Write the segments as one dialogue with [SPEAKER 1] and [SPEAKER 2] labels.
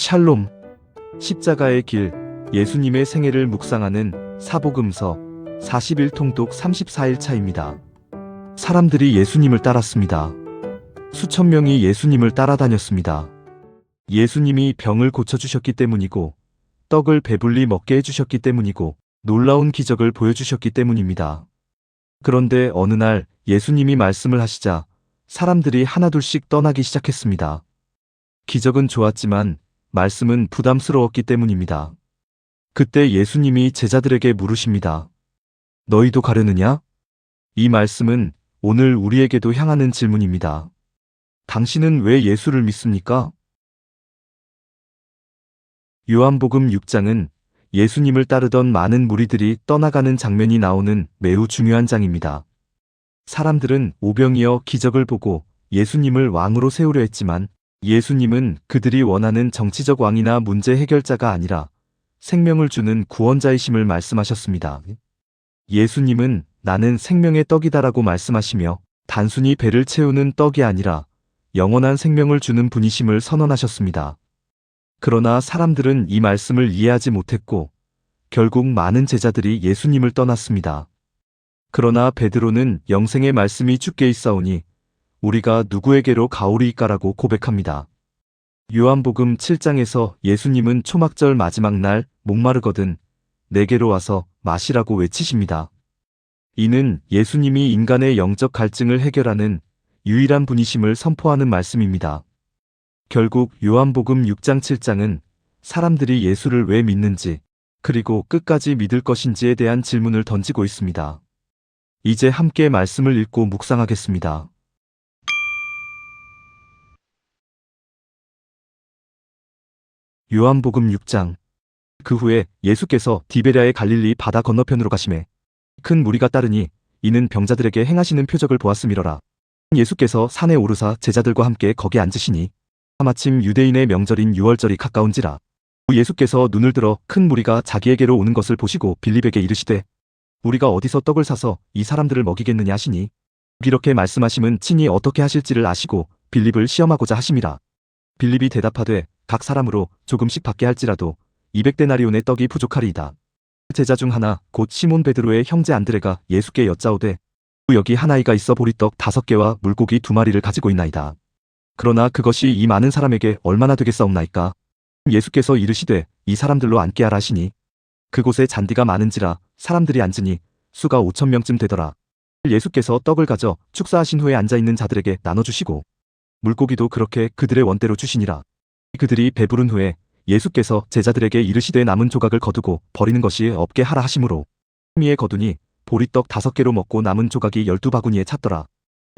[SPEAKER 1] 샬롬, 십자가의 길, 예수님의 생애를 묵상하는 사복음서 41통독 34일 차입니다. 사람들이 예수님을 따랐습니다. 수천 명이 예수님을 따라다녔습니다. 예수님이 병을 고쳐주셨기 때문이고, 떡을 배불리 먹게 해주셨기 때문이고, 놀라운 기적을 보여주셨기 때문입니다. 그런데 어느 날 예수님이 말씀을 하시자 사람들이 하나둘씩 떠나기 시작했습니다. 기적은 좋았지만 말씀은 부담스러웠기 때문입니다. 그때 예수님이 제자들에게 물으십니다. 너희도 가려느냐? 이 말씀은 오늘 우리에게도 향하는 질문입니다. 당신은 왜 예수를 믿습니까? 요한복음 6장은 예수님을 따르던 많은 무리들이 떠나가는 장면이 나오는 매우 중요한 장입니다. 사람들은 오병이어 기적을 보고 예수님을 왕으로 세우려 했지만 예수님은 그들이 원하는 정치적 왕이나 문제 해결자가 아니라 생명을 주는 구원자이심을 말씀하셨습니다. 예수님은 나는 생명의 떡이다라고 말씀하시며 단순히 배를 채우는 떡이 아니라 영원한 생명을 주는 분이심을 선언하셨습니다. 그러나 사람들은 이 말씀을 이해하지 못했고 결국 많은 제자들이 예수님을 떠났습니다. 그러나 베드로는 영생의 말씀이 주께 있사오니 우리가 누구에게로 가오리이까라고 고백합니다. 요한복음 7장에서 예수님은 초막절 마지막 날 목마르거든 내게로 와서 마시라고 외치십니다. 이는 예수님이 인간의 영적 갈증을 해결하는 유일한 분이심을 선포하는 말씀입니다. 결국 요한복음 6장 7장은 사람들이 예수를 왜 믿는지 그리고 끝까지 믿을 것인지에 대한 질문을 던지고 있습니다. 이제 함께 말씀을 읽고 묵상하겠습니다. 요한복음 6장. 그 후에 예수께서 디베랴의 갈릴리 바다 건너편으로 가시매 큰 무리가 따르니 이는 병자들에게 행하시는 표적을 보았음이러라. 예수께서 산에 오르사 제자들과 함께 거기 앉으시니 마침 유대인의 명절인 유월절이 가까운지라. 예수께서 눈을 들어 큰 무리가 자기에게로 오는 것을 보시고 빌립에게 이르시되 우리가 어디서 떡을 사서 이 사람들을 먹이겠느냐 하시니 이렇게 말씀하심은 친히 어떻게 하실지를 아시고 빌립을 시험하고자 하심이라. 빌립이 대답하되 각 사람으로 조금씩 받게 할지라도 200데나리온의 떡이 부족하리이다. 제자 중 하나 곧 시몬 베드로의 형제 안드레가 예수께 여짜오되 여기 한 아이가 있어 보리떡 5개와 물고기 2마리를 가지고 있나이다. 그러나 그것이 이 많은 사람에게 얼마나 되겠사옵나이까? 예수께서 이르시되 이 사람들로 앉게 하라 하시니 그곳에 잔디가 많은지라 사람들이 앉으니 수가 5,000명쯤 되더라. 예수께서 떡을 가져 축사하신 후에 앉아있는 자들에게 나눠주시고 물고기도 그렇게 그들의 원대로 주시니라. 그들이 배부른 후에 예수께서 제자들에게 이르시되 남은 조각을 거두고 버리는 것이 없게 하라 하심으로 미에 거두니 보리떡 5개로 먹고 남은 조각이 12바구니에 찼더라.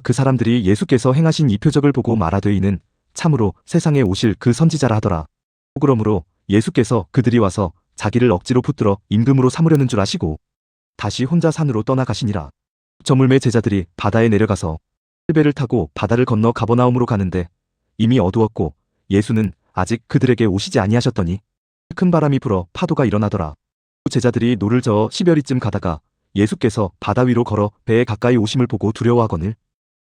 [SPEAKER 1] 그 사람들이 예수께서 행하신 이 표적을 보고 말하되 이는 참으로 세상에 오실 그 선지자라 하더라. 그러므로 예수께서 그들이 와서 자기를 억지로 붙들어 임금으로 삼으려는 줄 아시고 다시 혼자 산으로 떠나가시니라. 저물매 제자들이 바다에 내려가서 배를 타고 바다를 건너 가버나움으로 가는데 이미 어두웠고 예수는 아직 그들에게 오시지 아니하셨더니 큰 바람이 불어 파도가 일어나더라. 제자들이 노를 저어 10여리쯤 가다가 예수께서 바다 위로 걸어 배에 가까이 오심을 보고 두려워하거늘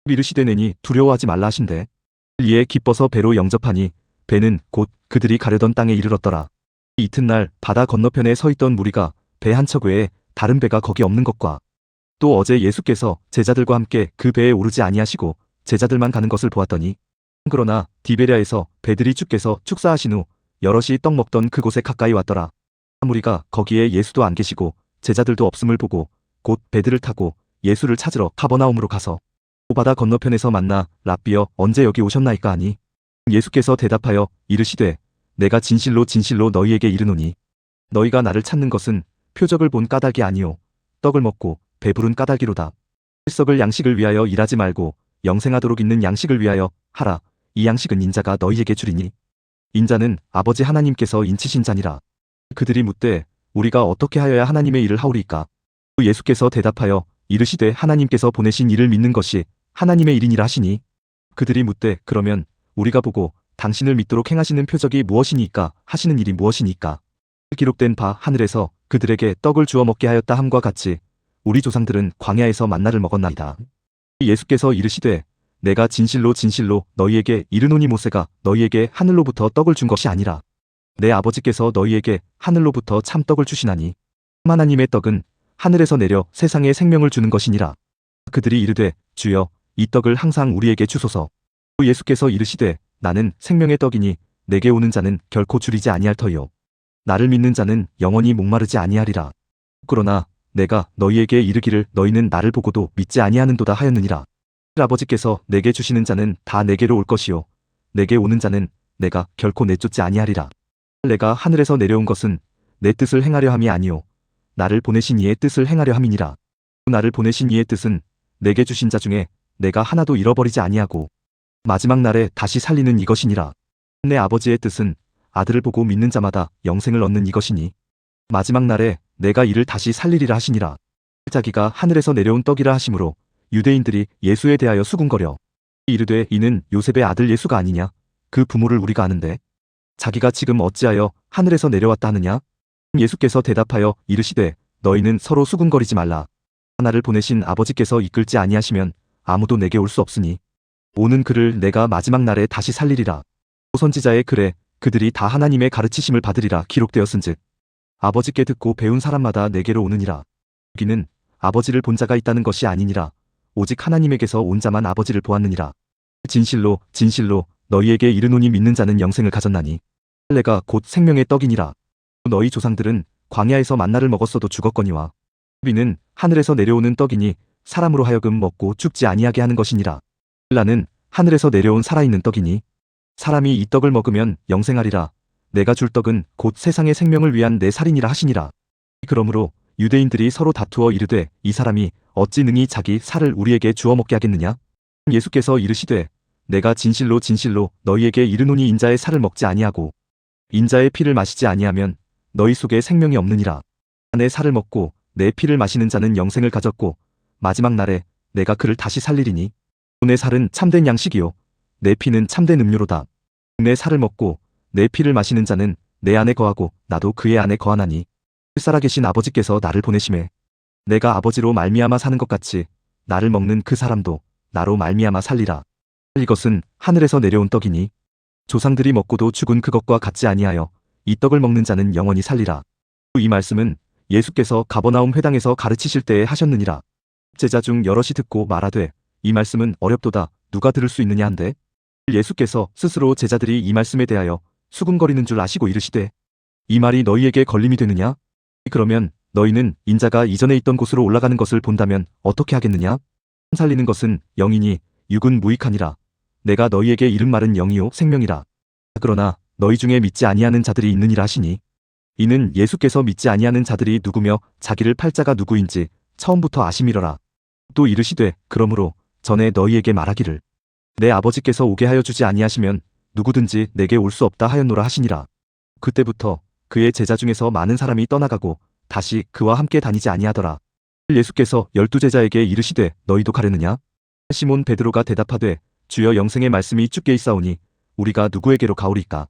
[SPEAKER 1] 이르시되 내니 두려워하지 말라 하신대 이에 기뻐서 배로 영접하니 배는 곧 그들이 가려던 땅에 이르렀더라. 이튿날 바다 건너편에 서 있던 무리가 배 한 척 외에 다른 배가 거기 없는 것과 또 어제 예수께서 제자들과 함께 그 배에 오르지 아니하시고 제자들만 가는 것을 보았더니 그러나 디베랴에서 배들이 주께서 축사하신 후 여럿이 떡 먹던 그곳에 가까이 왔더라. 무리가 거기에 예수도 안 계시고 제자들도 없음을 보고 곧 배들을 타고 예수를 찾으러 가버나움으로 가서 바다 건너편에서 만나 랍비여 언제 여기 오셨나이까 하니 예수께서 대답하여 이르시되 내가 진실로 진실로 너희에게 이르노니 너희가 나를 찾는 것은 표적을 본 까닭이 아니요 떡을 먹고 배부른 까닭이로다. 썩을 양식을 위하여 일하지 말고 영생하도록 있는 양식을 위하여 하라. 이 양식은 인자가 너희에게 주리니 인자는 아버지 하나님께서 인치신 자니라. 그들이 묻되 우리가 어떻게 하여야 하나님의 일을 하오리이까? 예수께서 대답하여 이르시되 하나님께서 보내신 이를 믿는 것이 하나님의 일이니라 하시니 그들이 묻되 그러면 우리가 보고 당신을 믿도록 행하시는 표적이 무엇이니까 하시는 일이 무엇이니까? 기록된 바 하늘에서 그들에게 떡을 주어 먹게 하였다 함과 같이 우리 조상들은 광야에서 만나를 먹었나이다. 예수께서 이르시되 내가 진실로 진실로 너희에게 이르노니 모세가 너희에게 하늘로부터 떡을 준 것이 아니라 내 아버지께서 너희에게 하늘로부터 참떡을 주시나니 하나님의 떡은 하늘에서 내려 세상에 생명을 주는 것이니라. 그들이 이르되 주여 이 떡을 항상 우리에게 주소서. 또 예수께서 이르시되 나는 생명의 떡이니 내게 오는 자는 결코 줄이지 아니할 터이요 나를 믿는 자는 영원히 목마르지 아니하리라. 그러나 내가 너희에게 이르기를 너희는 나를 보고도 믿지 아니하는도다 하였느니라. 아버지께서 내게 주시는 자는 다 내게로 올 것이요 내게 오는 자는 내가 결코 내쫓지 아니하리라. 내가 하늘에서 내려온 것은 내 뜻을 행하려 함이 아니요 나를 보내신 이의 뜻을 행하려 함이니라. 나를 보내신 이의 뜻은 내게 주신 자 중에 내가 하나도 잃어버리지 아니하고 마지막 날에 다시 살리는 이것이니라. 내 아버지의 뜻은 아들을 보고 믿는 자마다 영생을 얻는 이것이니 마지막 날에 내가 이를 다시 살리리라 하시니라. 자기가 하늘에서 내려온 떡이라 하심으로 유대인들이 예수에 대하여 수군거려 이르되 이는 요셉의 아들 예수가 아니냐. 그 부모를 우리가 아는데 자기가 지금 어찌하여 하늘에서 내려왔다 하느냐. 예수께서 대답하여 이르시되 너희는 서로 수군거리지 말라. 나를 보내신 아버지께서 이끌지 아니하시면 아무도 내게 올 수 없으니 오는 그를 내가 마지막 날에 다시 살리리라. 선지자의 글에 그들이 다 하나님의 가르치심을 받으리라 기록되었은즉 아버지께 듣고 배운 사람마다 내게로 오느니라. 여기는 아버지를 본 자가 있다는 것이 아니니라. 오직 하나님에게서 온 자만 아버지를 보았느니라. 진실로 진실로 너희에게 이르노니 믿는 자는 영생을 가졌나니 내가 곧 생명의 떡이니라. 너희 조상들은 광야에서 만나를 먹었어도 죽었거니와 이는 하늘에서 내려오는 떡이니 사람으로 하여금 먹고 죽지 아니하게 하는 것이니라. 나는 하늘에서 내려온 살아있는 떡이니 사람이 이 떡을 먹으면 영생하리라. 내가 줄 떡은 곧 세상의 생명을 위한 내 살이니라 하시니라. 그러므로 유대인들이 서로 다투어 이르되 이 사람이 어찌 능히 자기 살을 우리에게 주어 먹게 하겠느냐. 예수께서 이르시되 내가 진실로 진실로 너희에게 이르노니 인자의 살을 먹지 아니하고 인자의 피를 마시지 아니하면 너희 속에 생명이 없느니라. 내 살을 먹고 내 피를 마시는 자는 영생을 가졌고 마지막 날에 내가 그를 다시 살리리니 내 살은 참된 양식이요 내 피는 참된 음료로다. 내 살을 먹고 내 피를 마시는 자는 내 안에 거하고 나도 그의 안에 거하나니 살아계신 아버지께서 나를 보내심에 내가 아버지로 말미암아 사는 것 같이 나를 먹는 그 사람도 나로 말미암아 살리라. 이것은 하늘에서 내려온 떡이니 조상들이 먹고도 죽은 그것과 같지 아니하여 이 떡을 먹는 자는 영원히 살리라. 이 말씀은 예수께서 가버나움 회당에서 가르치실 때에 하셨느니라. 제자 중 여럿이 듣고 말하되 이 말씀은 어렵도다 누가 들을 수 있느냐 한데 예수께서 스스로 제자들이 이 말씀에 대하여 수군거리는 줄 아시고 이르시되 이 말이 너희에게 걸림이 되느냐. 그러면 너희는 인자가 이전에 있던 곳으로 올라가는 것을 본다면 어떻게 하겠느냐. 살리는 것은 영이니 육은 무익하니라. 내가 너희에게 이른 말은 영이요 생명이라. 그러나 너희 중에 믿지 아니하는 자들이 있느니라 하시니 이는 예수께서 믿지 아니하는 자들이 누구며 자기를 팔 자가 누구인지 처음부터 아심이러라. 또 이르시되 그러므로 전에 너희에게 말하기를 내 아버지께서 오게 하여 주지 아니하시면 누구든지 내게 올 수 없다 하였노라 하시니라. 그때부터 그의 제자 중에서 많은 사람이 떠나가고 다시 그와 함께 다니지 아니하더라. 예수께서 12제자에게 이르시되 너희도 가려느냐. 시몬 베드로가 대답하되 주여 영생의 말씀이 주께 있사오니 우리가 누구에게로 가오리까.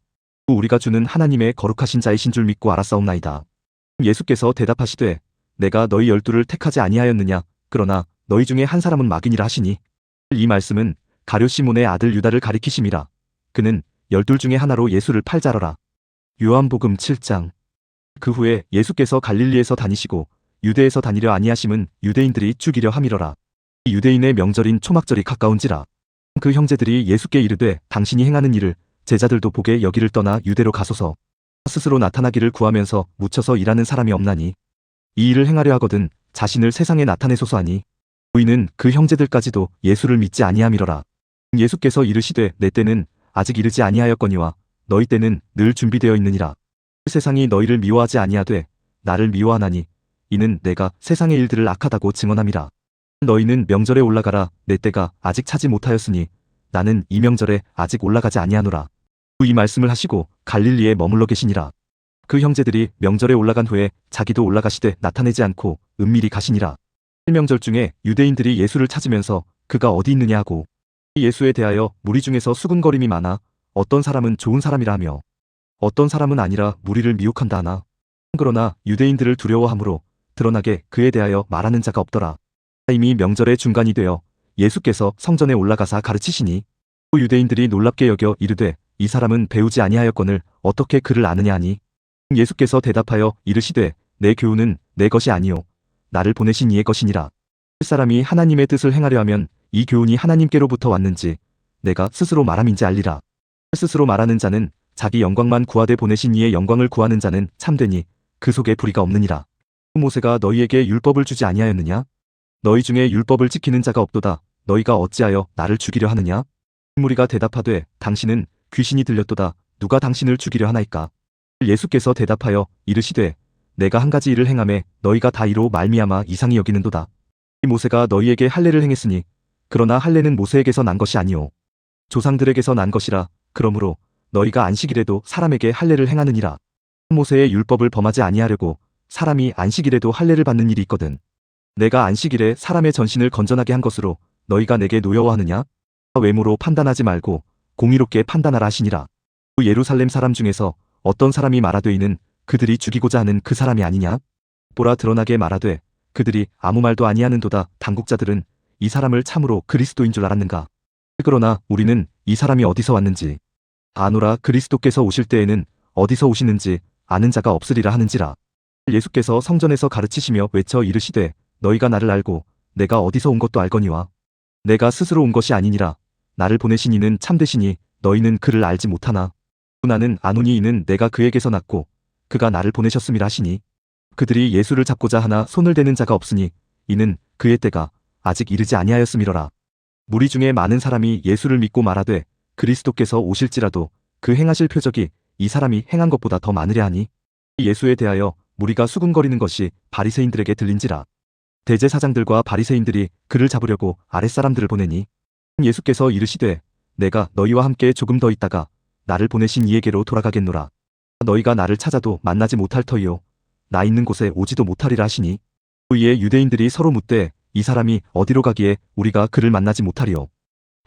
[SPEAKER 1] 우리가 주는 하나님의 거룩하신 자이신 줄 믿고 알았사옵나이다. 예수께서 대답하시되 내가 너희 12를 택하지 아니하였느냐. 그러나 너희 중에 한 사람은 마귀니라 하시니 이 말씀은 가룟 시몬의 아들 유다를 가리키심이라. 그는 12 중에 하나로 예수를 팔자러라. 요한복음 7장. 그 후에 예수께서 갈릴리에서 다니시고 유대에서 다니려 아니하심은 유대인들이 죽이려 함이러라. 유대인의 명절인 초막절이 가까운지라. 그 형제들이 예수께 이르되 당신이 행하는 일을 제자들도 보게 여기를 떠나 유대로 가소서. 스스로 나타나기를 구하면서 묻혀서 일하는 사람이 없나니 이 일을 행하려 하거든 자신을 세상에 나타내소서 하니 우리는 그 형제들까지도 예수를 믿지 아니함이러라. 예수께서 이르시되 내 때는 아직 이르지 아니하였거니와 너희 때는 늘 준비되어 있느니라. 세상이 너희를 미워하지 아니하되 나를 미워하나니 이는 내가 세상의 일들을 악하다고 증언함이라. 너희는 명절에 올라가라. 내 때가 아직 차지 못하였으니 나는 이 명절에 아직 올라가지 아니하노라. 이 말씀을 하시고 갈릴리에 머물러 계시니라. 그 형제들이 명절에 올라간 후에 자기도 올라가시되 나타내지 않고 은밀히 가시니라. 명절 중에 유대인들이 예수를 찾으면서 그가 어디 있느냐 하고 예수에 대하여 무리 중에서 수군거림이 많아 어떤 사람은 좋은 사람이라 하며 어떤 사람은 아니라 무리를 미혹한다 하나. 그러나 유대인들을 두려워하므로 드러나게 그에 대하여 말하는 자가 없더라. 이미 명절의 중간이 되어 예수께서 성전에 올라가사 가르치시니 유대인들이 놀랍게 여겨 이르되 이 사람은 배우지 아니하였거늘 어떻게 그를 아느냐 하니. 예수께서 대답하여 이르시되 내 교훈은 내 것이 아니요 나를 보내신 이의 것이니라. 사람이 하나님의 뜻을 행하려 하면 이 교훈이 하나님께로부터 왔는지 내가 스스로 말함인지 알리라. 스스로 말하는 자는 자기 영광만 구하되 보내신 이의 영광을 구하는 자는 참되니 그 속에 불의가 없느니라. 모세가 너희에게 율법을 주지 아니하였느냐? 너희 중에 율법을 지키는 자가 없도다. 너희가 어찌하여 나를 죽이려 하느냐? 무리가 대답하되 당신은 귀신이 들렸도다. 누가 당신을 죽이려 하나이까? 예수께서 대답하여 이르시되 내가 한 가지 일을 행하매 너희가 다 이로 말미암아 이상히 여기는도다. 이 모세가 너희에게 할례를 행했으니 그러나 할례는 모세에게서 난 것이 아니오 조상들에게서 난 것이라. 그러므로 너희가 안식일에도 사람에게 할례를 행하느니라. 모세의 율법을 범하지 아니하려고 사람이 안식일에도 할례를 받는 일이 있거든. 내가 안식일에 사람의 전신을 건전하게 한 것으로 너희가 내게 노여워하느냐? 외모로 판단하지 말고 공의롭게 판단하라 하시니라. 예루살렘 사람 중에서 어떤 사람이 말하되 이는 그들이 죽이고자 하는 그 사람이 아니냐? 보라 드러나게 말하되 그들이 아무 말도 아니하는도다. 당국자들은 이 사람을 참으로 그리스도인 줄 알았는가? 그러나 우리는 이 사람이 어디서 왔는지 아노라. 그리스도께서 오실 때에는 어디서 오시는지 아는 자가 없으리라 하는지라. 예수께서 성전에서 가르치시며 외쳐 이르시되 너희가 나를 알고 내가 어디서 온 것도 알거니와 내가 스스로 온 것이 아니니라. 나를 보내신 이는 참되시니 너희는 그를 알지 못하나 나는 아노니 이는 내가 그에게서 났고 그가 나를 보내셨음이라 하시니 그들이 예수를 잡고자 하나 손을 대는 자가 없으니 이는 그의 때가 아직 이르지 아니하였음이로라. 무리 중에 많은 사람이 예수를 믿고 말하되 그리스도께서 오실지라도 그 행하실 표적이 이 사람이 행한 것보다 더 많으랴 하니. 예수에 대하여 무리가 수군거리는 것이 바리새인들에게 들린지라. 대제사장들과 바리새인들이 그를 잡으려고 아랫사람들을 보내니 예수께서 이르시되 내가 너희와 함께 조금 더 있다가 나를 보내신 이에게로 돌아가겠노라. 너희가 나를 찾아도 만나지 못할 터이요 나 있는 곳에 오지도 못하리라 하시니. 이에 유대인들이 서로 묻되 이 사람이 어디로 가기에 우리가 그를 만나지 못하리요?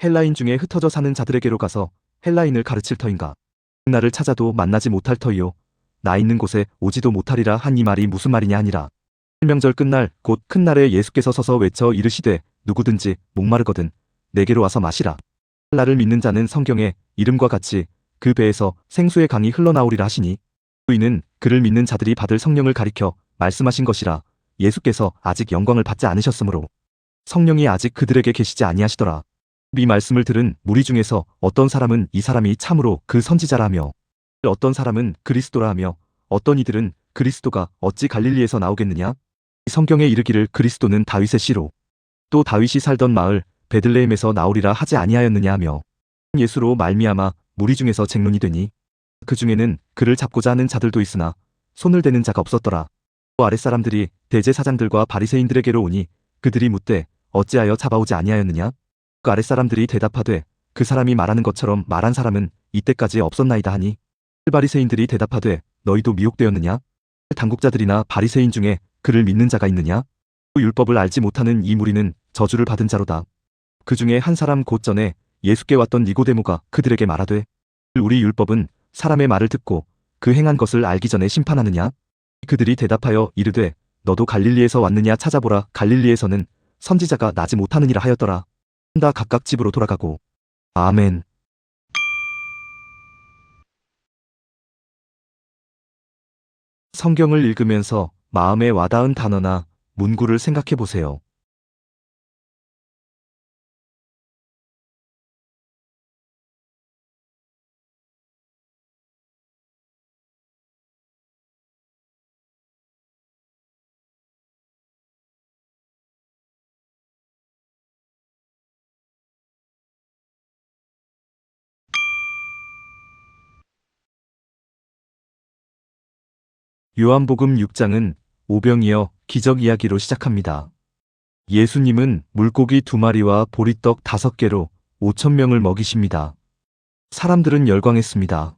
[SPEAKER 1] 헬라인 중에 흩어져 사는 자들에게로 가서 헬라인을 가르칠 터인가? 나를 찾아도 만나지 못할 터이요 나 있는 곳에 오지도 못하리라 한 이 말이 무슨 말이냐 하니라. 명절 끝날 곧 큰 날에 예수께서 서서 외쳐 이르시되 누구든지 목마르거든 내게로 와서 마시라. 나를 믿는 자는 성경에 이름과 같이 그 배에서 생수의 강이 흘러나오리라 하시니. 이는 그를 믿는 자들이 받을 성령을 가리켜 말씀하신 것이라. 예수께서 아직 영광을 받지 않으셨으므로 성령이 아직 그들에게 계시지 아니하시더라. 이 말씀을 들은 무리 중에서 어떤 사람은 이 사람이 참으로 그 선지자라 하며 어떤 사람은 그리스도라 하며 어떤 이들은 그리스도가 어찌 갈릴리에서 나오겠느냐? 성경에 이르기를 그리스도는 다윗의 씨로 또 다윗이 살던 마을 베들레헴에서 나오리라 하지 아니하였느냐 하며 예수로 말미암아 무리 중에서 쟁론이 되니 그 중에는 그를 잡고자 하는 자들도 있으나 손을 대는 자가 없었더라. 또 아랫사람들이 대제사장들과 바리새인들에게로 오니 그들이 묻되 어찌하여 잡아오지 아니하였느냐? 그 아랫사람들이 대답하되 그 사람이 말하는 것처럼 말한 사람은 이때까지 없었나이다 하니. 바리새인들이 대답하되 너희도 미혹되었느냐? 당국자들이나 바리새인 중에 그를 믿는 자가 있느냐? 율법을 알지 못하는 이 무리는 저주를 받은 자로다. 그 중에 한 사람 곧 전에 예수께 왔던 니고데모가 그들에게 말하되 우리 율법은 사람의 말을 듣고 그 행한 것을 알기 전에 심판하느냐? 그들이 대답하여 이르되 너도 갈릴리에서 왔느냐? 찾아보라. 갈릴리에서는 선지자가 나지 못하느니라 하였더라. 다 각각 집으로 돌아가고. 아멘. 성경을 읽으면서 마음에 와닿은 단어나 문구를 생각해 보세요. 요한복음 6장은 오병이어 기적 이야기로 시작합니다. 예수님은 물고기 2마리와 보리떡 5개로 5,000명을 먹이십니다. 사람들은 열광했습니다.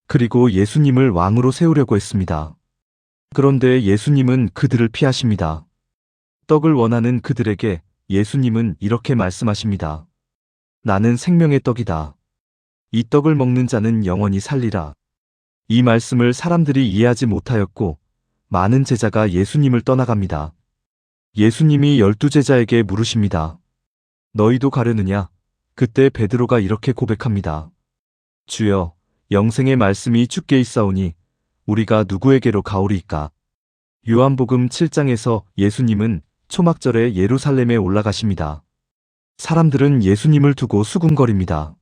[SPEAKER 1] 그리고 예수님을 왕으로 세우려고 했습니다. 그런데 예수님은 그들을 피하십니다. 떡을 원하는 그들에게 예수님은 이렇게 말씀하십니다. 나는 생명의 떡이다. 이 떡을 먹는 자는 영원히 살리라. 이 말씀을 사람들이 이해하지 못하였고 많은 제자가 예수님을 떠나갑니다. 예수님이 12제자에게 물으십니다. 너희도 가려느냐? 그때 베드로가 이렇게 고백합니다. 주여, 영생의 말씀이 주께 있사오니 우리가 누구에게로 가오리이까? 요한복음 7장에서 예수님은 초막절에 예루살렘에 올라가십니다. 사람들은 예수님을 두고 수군거립니다.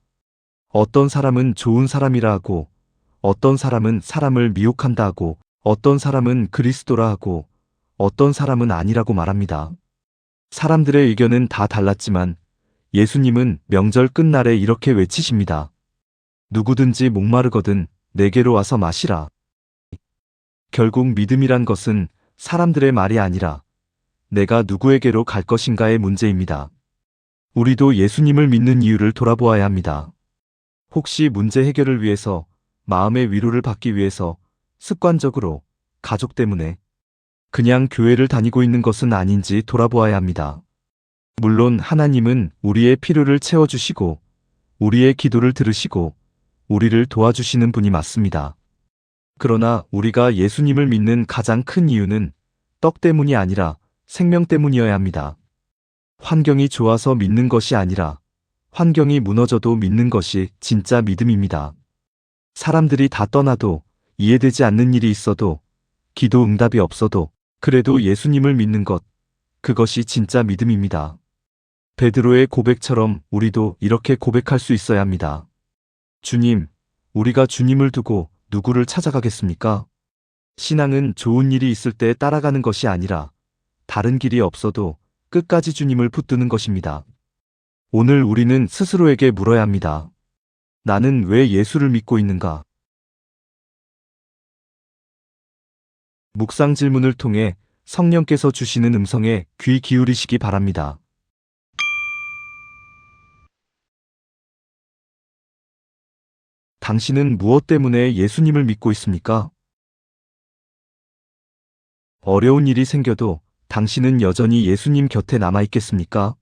[SPEAKER 1] 어떤 사람은 좋은 사람이라 하고, 어떤 사람은 사람을 미혹한다 하고, 어떤 사람은 그리스도라 하고, 어떤 사람은 아니라고 말합니다. 사람들의 의견은 다 달랐지만 예수님은 명절 끝날에 이렇게 외치십니다. 누구든지 목마르거든 내게로 와서 마시라. 결국 믿음이란 것은 사람들의 말이 아니라 내가 누구에게로 갈 것인가의 문제입니다. 우리도 예수님을 믿는 이유를 돌아보아야 합니다. 혹시 문제 해결을 위해서, 마음의 위로를 받기 위해서, 습관적으로, 가족 때문에 그냥 교회를 다니고 있는 것은 아닌지 돌아보아야 합니다. 물론 하나님은 우리의 필요를 채워주시고 우리의 기도를 들으시고 우리를 도와주시는 분이 맞습니다. 그러나 우리가 예수님을 믿는 가장 큰 이유는 떡 때문이 아니라 생명 때문이어야 합니다. 환경이 좋아서 믿는 것이 아니라 환경이 무너져도 믿는 것이 진짜 믿음입니다. 사람들이 다 떠나도, 이해되지 않는 일이 있어도, 기도 응답이 없어도 그래도 예수님을 믿는 것, 그것이 진짜 믿음입니다. 베드로의 고백처럼 우리도 이렇게 고백할 수 있어야 합니다. 주님, 우리가 주님을 두고 누구를 찾아가겠습니까? 신앙은 좋은 일이 있을 때 따라가는 것이 아니라 다른 길이 없어도 끝까지 주님을 붙드는 것입니다. 오늘 우리는 스스로에게 물어야 합니다. 나는 왜 예수를 믿고 있는가? 묵상 질문을 통해 성령께서 주시는 음성에 귀 기울이시기 바랍니다. 당신은 무엇 때문에 예수님을 믿고 있습니까? 어려운 일이 생겨도 당신은 여전히 예수님 곁에 남아 있겠습니까?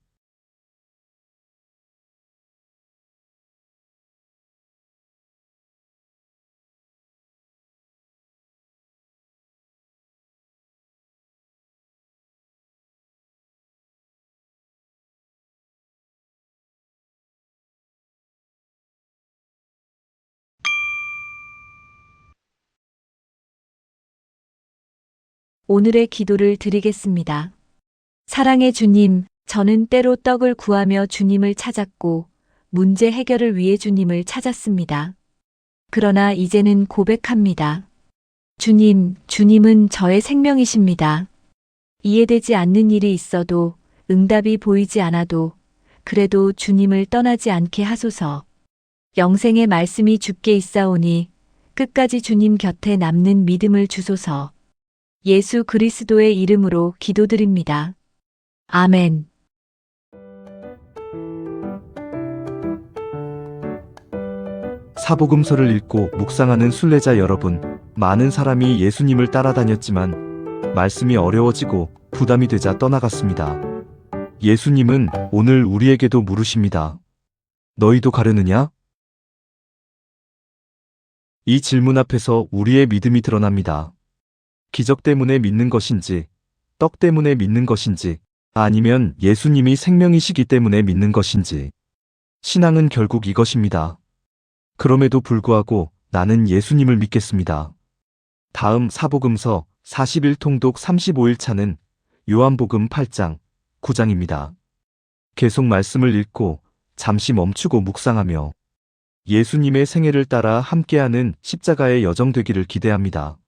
[SPEAKER 2] 오늘의 기도를 드리겠습니다. 사랑의 주님, 저는 때로 떡을 구하며 주님을 찾았고 문제 해결을 위해 주님을 찾았습니다. 그러나 이제는 고백합니다. 주님, 주님은 저의 생명이십니다. 이해되지 않는 일이 있어도, 응답이 보이지 않아도 그래도 주님을 떠나지 않게 하소서. 영생의 말씀이 주께 있사오니 끝까지 주님 곁에 남는 믿음을 주소서. 예수 그리스도의 이름으로 기도드립니다. 아멘.
[SPEAKER 1] 사복음서를 읽고 묵상하는 순례자 여러분, 많은 사람이 예수님을 따라다녔지만 말씀이 어려워지고 부담이 되자 떠나갔습니다. 예수님은 오늘 우리에게도 물으십니다. 너희도 가려느냐? 이 질문 앞에서 우리의 믿음이 드러납니다. 기적 때문에 믿는 것인지, 떡 때문에 믿는 것인지, 아니면 예수님이 생명이시기 때문에 믿는 것인지. 신앙은 결국 이것입니다. 그럼에도 불구하고 나는 예수님을 믿겠습니다. 다음 사복음서 41통독 35일 차는 요한복음 8장, 9장입니다. 계속 말씀을 읽고 잠시 멈추고 묵상하며 예수님의 생애를 따라 함께하는 십자가의 여정 되기를 기대합니다.